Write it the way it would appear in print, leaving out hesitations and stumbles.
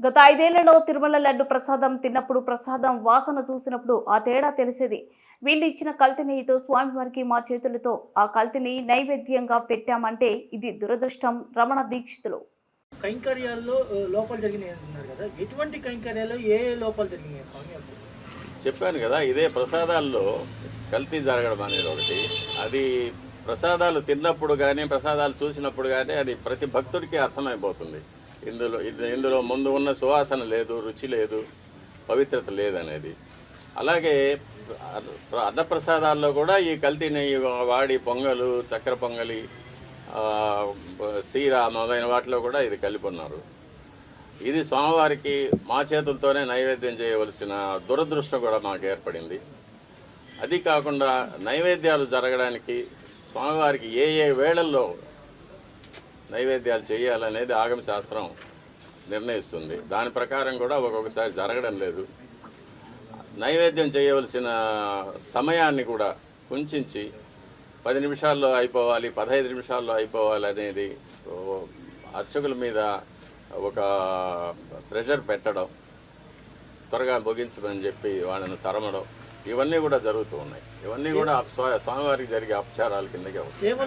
గత 5 ఏళ్లలో తిరుమల లడ్డు ప్రసాదం తిన్నప్పుడు ప్రసాదం వాసన చూసినప్పుడు ఆ తేడా తెలిసేది. వీళ్ళు ఇచ్చిన కల్తీ నెయ్యితో స్వామివారికి మా చేతులతో ఆ కల్తీని నైవేద్యంగా పెట్టామంటే ఇది దురదృష్టం. రమణ దీక్షితులు. కైంకర్యాల్లో లోపాలు జరిగినాయి అంటున్నారు కదా, ఎటువంటి కైంకర్యాల్లో ఏ లోపాలు జరిగినాయి స్వామి? చెప్పాను కదా, ఇదే ప్రసాదాల్లో కల్తీ జరగడం అనేది ఒకటి. అది ప్రసాదాలు తిన్నప్పుడు కానీ ప్రసాదాలు చూసినప్పుడు కానీ అది ప్రతి భక్తుడికి అర్థమైపోతుంది. ఇందులో ముందు ఉన్న సువాసన లేదు, రుచి లేదు, పవిత్రత లేదనేది. అలాగే అన్నప్రసాదాల్లో కూడా ఈ కల్తీ నెయ్యి వాడి పొంగలు, చక్కెర పొంగలి, సీర మొదలైన వాటిలో కూడా ఇది కలిపి ఉన్నారు. ఇది స్వామివారికి మా చేతులతోనే నైవేద్యం చేయవలసిన దురదృష్టం కూడా మాకు ఏర్పడింది. అది కాకుండా నైవేద్యాలు జరగడానికి స్వామివారికి ఏ ఏ వేళల్లో నైవేద్యాలు చేయాలనేది ఆగమ శాస్త్రం నిర్ణయిస్తుంది. దాని ప్రకారం కూడా ఒక్కొక్కసారి జరగడం లేదు. నైవేద్యం చేయవలసిన సమయాన్ని కూడా కుంచి 10 నిమిషాల్లో అయిపోవాలి, 15 నిమిషాల్లో అయిపోవాలి అనేది అర్చకుల మీద ఒక ప్రెషర్ పెట్టడం, త్వరగా ముగించమని చెప్పి వాళ్ళని తరమడం, ఇవన్నీ కూడా జరుగుతూ ఉన్నాయి. ఇవన్నీ కూడా స్వామివారికి జరిగే అపచారాల కిందకే వస్తాయి.